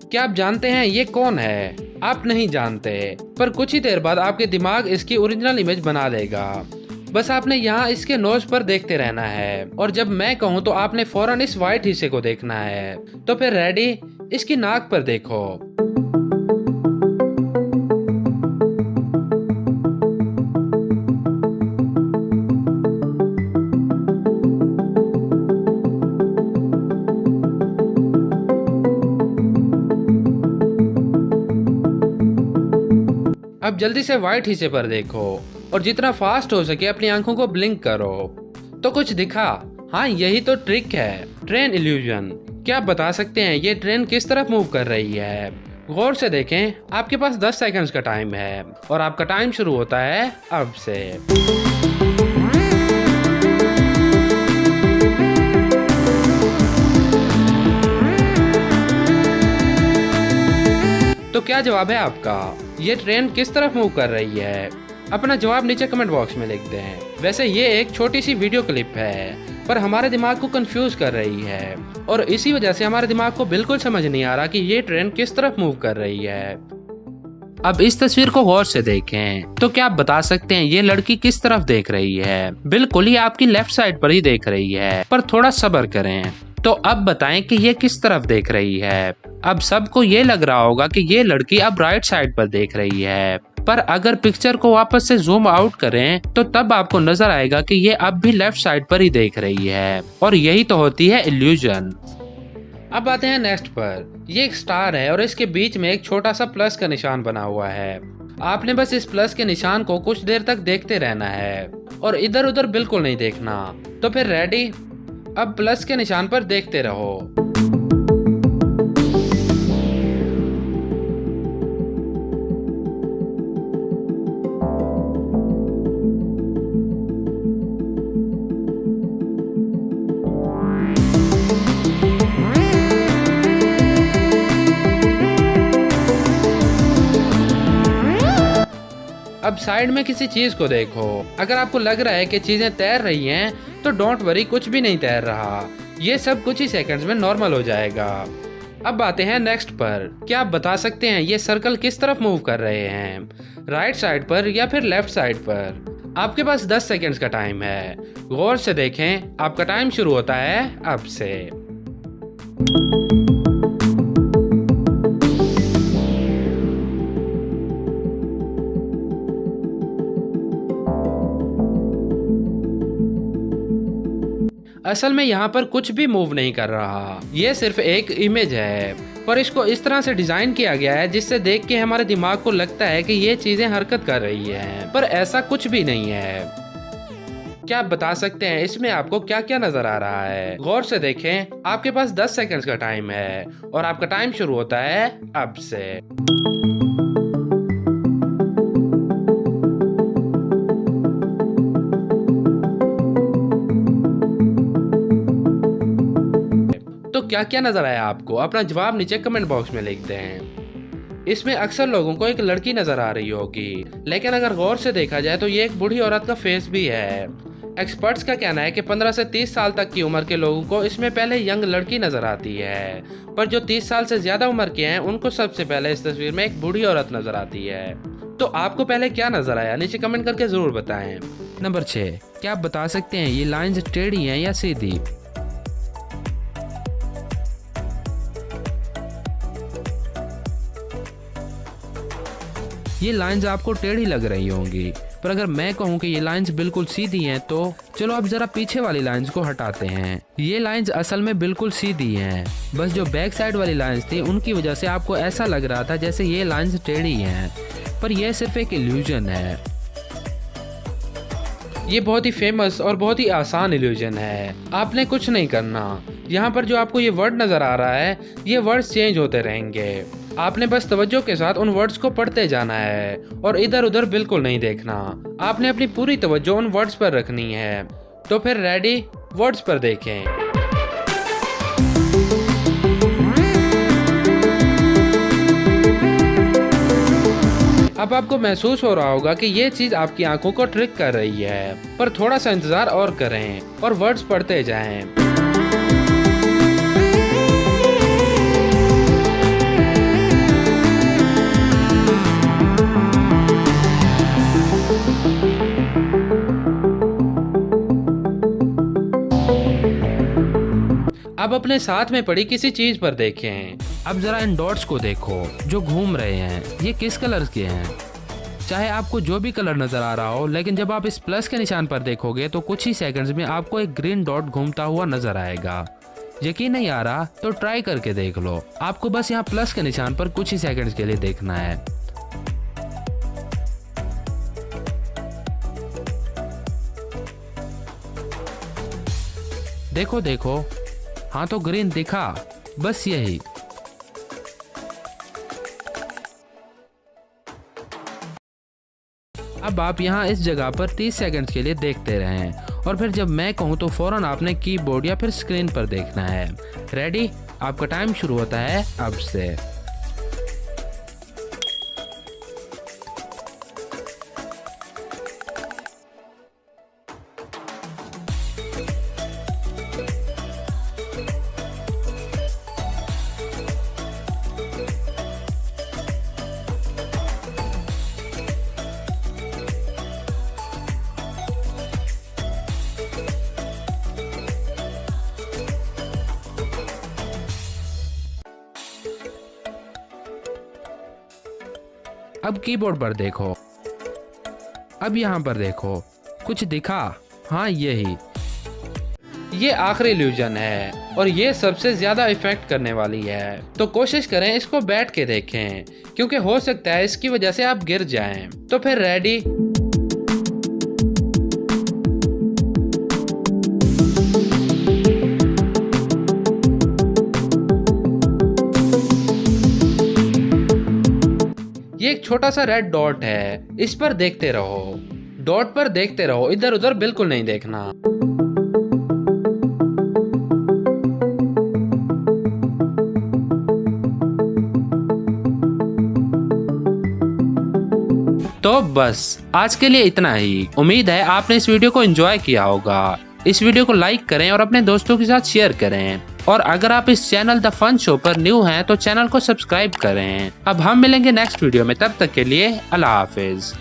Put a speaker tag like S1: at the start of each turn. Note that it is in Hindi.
S1: क्या आप जानते हैं ये कौन है? आप नहीं जानते, पर कुछ ही देर बाद आपके दिमाग इसकी ओरिजिनल इमेज बना देगा। बस आपने यहाँ इसके नोज पर देखते रहना है और जब मैं कहूँ तो आपने फौरन इस व्हाइट हिस्से को देखना है। तो फिर रेडी, इसकी नाक पर देखो। अब जल्दी से व्हाइट हिस्से पर देखो और जितना फास्ट हो सके अपनी आंखों को ब्लिंक करो। तो कुछ दिखा? हाँ, यही तो ट्रिक है, ट्रेन इल्यूजन। क्या आप बता सकते हैं ये ट्रेन किस तरफ मूव कर रही है? गौर से देखें, आपके पास 10 सेकंड्स का टाइम है और आपका टाइम शुरू होता है अब से। तो क्या जवाब है आपका? ये ट्रेन किस तरफ मूव कर रही है? अपना जवाब नीचे कमेंट बॉक्स में लिख दें। वैसे ये एक छोटी सी वीडियो क्लिप है, पर हमारे दिमाग को कंफ्यूज कर रही है और इसी वजह से हमारे दिमाग को बिल्कुल समझ नहीं आ रहा कि ये ट्रेन किस तरफ मूव कर रही है। अब इस तस्वीर को गौर से देखें, तो क्या आप बता सकते हैं ये लड़की किस तरफ देख रही है? बिल्कुल, ये आपकी लेफ्ट साइड पर ही देख रही है, पर थोड़ा सब्र करें। तो अब बताएं कि ये किस तरफ देख रही है? अब सबको ये लग रहा होगा कि ये लड़की अब राइट साइड पर देख रही है, पर अगर पिक्चर को वापस से जूम आउट करें तो तब आपको नजर आएगा कि ये अब भी लेफ्ट साइड पर ही देख रही है और यही तो होती है इल्यूजन। अब आते हैं नेक्स्ट पर। ये एक स्टार है और इसके बीच में एक छोटा सा प्लस का निशान बना हुआ है। आपने बस इस प्लस के निशान को कुछ देर तक देखते रहना है और इधर उधर बिल्कुल नहीं देखना। तो फिर रेडी, अब प्लस के निशान पर देखते रहो। अब साइड में किसी चीज को देखो। अगर आपको लग रहा है कि चीजें तैर रही हैं, तो डोंट वरी, कुछ भी नहीं तैर रहा। ये सब कुछ ही सेकंड्स में नॉर्मल हो जाएगा। अब आते हैं नेक्स्ट पर। क्या आप बता सकते हैं ये सर्कल किस तरफ मूव कर रहे हैं? राइट साइड पर या फिर लेफ्ट साइड पर? आपके पास 10 सेकंड्स का टाइम है। गौर से देखें, आपका टाइम शुरू होता है अब से। असल में यहाँ पर कुछ भी मूव नहीं कर रहा, ये सिर्फ एक इमेज है, पर इसको इस तरह से डिजाइन किया गया है जिससे देख के हमारे दिमाग को लगता है कि ये चीजें हरकत कर रही हैं, पर ऐसा कुछ भी नहीं है। क्या आप बता सकते हैं इसमें आपको क्या क्या नजर आ रहा है? गौर से देखें, आपके पास 10 सेकंड्स का टाइम है और आपका टाइम शुरू होता है अब से। तो क्या क्या नजर आया आपको? अपना जवाब नीचे कमेंट बॉक्स में लिख दें। इसमें अक्सर लोगों को एक लड़की नजर आ रही होगी, लेकिन अगर गौर से देखा जाए तो ये एक बूढ़ी औरत का फेस भी है। एक्सपर्ट्स का कहना है कि 15 से 30 साल तक की उम्र के लोगों को इसमें पहले यंग लड़की नजर आती है, पर जो 30 साल से ज्यादा उम्र के हैं उनको सबसे पहले इस तस्वीर में एक बूढ़ी औरत नजर आती है। तो आपको पहले क्या नजर आया? नीचे कमेंट करके जरूर बताएं। नंबर 6, क्या आप बता सकते हैं ये लाइंस टेढ़ी हैं या सीधी? ये लाइंस आपको टेढ़ी लग रही होंगी, पर अगर मैं कहूँ कि ये लाइंस बिल्कुल सीधी हैं, तो चलो अब जरा पीछे वाली लाइंस को हटाते हैं। ये लाइंस असल में बिल्कुल सीधी हैं, बस जो बैक साइड वाली लाइंस थी उनकी वजह से आपको ऐसा लग रहा था जैसे ये लाइंस टेढ़ी हैं, पर यह सिर्फ एक इल्यूजन है। ये बहुत ही फेमस और बहुत ही आसान इल्यूजन है। आपने कुछ नहीं करना। यहाँ पर जो आपको ये वर्ड नजर आ रहा है, ये वर्ड्स चेंज होते रहेंगे। आपने बस तवज्जो के साथ उन वर्ड्स को पढ़ते जाना है और इधर उधर बिल्कुल नहीं देखना। आपने अपनी पूरी तवज्जो उन वर्ड्स पर रखनी है। तो फिर रेडी, वर्ड्स पर देखें। अब आपको महसूस हो रहा होगा कि ये चीज आपकी आंखों को ट्रिक कर रही है, पर थोड़ा सा इंतजार और करें और वर्ड्स पढ़ते जाएं। अपने साथ में पड़ी किसी चीज पर देखें। अब जरा इन डॉट्स को देखो जो घूम रहे हैं, ये किस कलर के हैं। चाहे आपको जो भी कलर नजर आ रहा हो, लेकिन जब आप इस प्लस के निशान पर देखोगे तो कुछ ही सेकंड्स में आपको एक ग्रीन डॉट घूमता हुआ नजर आएगा। यकीन नहीं आ रहा तो ट्राई करके देख लो। आपको बस यहाँ प्लस के निशान पर कुछ ही सेकंड्स के लिए देखना है। देखो देखो, हाँ तो ग्रीन दिखा, बस यही। अब आप यहाँ इस जगह पर 30 सेकंड्स के लिए देखते रहें और फिर जब मैं कहूँ तो फौरन आपने कीबोर्ड या फिर स्क्रीन पर देखना है। रेडी? आपका टाइम शुरू होता है अब से। अब कीबोर्ड पर देखो, अब यहाँ पर देखो, कुछ दिखा? हाँ यही। ये आखिरी इल्यूजन है और ये सबसे ज्यादा इफेक्ट करने वाली है, तो कोशिश करें इसको बैठ के देखें, क्योंकि हो सकता है इसकी वजह से आप गिर जाएं। तो फिर रेडी? ये एक छोटा सा रेड डॉट है, इस पर देखते रहो, डॉट पर देखते रहो, इधर उधर बिल्कुल नहीं देखना। तो बस आज के लिए इतना ही। उम्मीद है आपने इस वीडियो को एंजॉय किया होगा। इस वीडियो को लाइक करें और अपने दोस्तों के साथ शेयर करें। और अगर आप इस चैनल द फन शो पर न्यू हैं तो चैनल को सब्सक्राइब करें। अब हम मिलेंगे नेक्स्ट वीडियो में, तब तक के लिए अल्लाह हाफिज।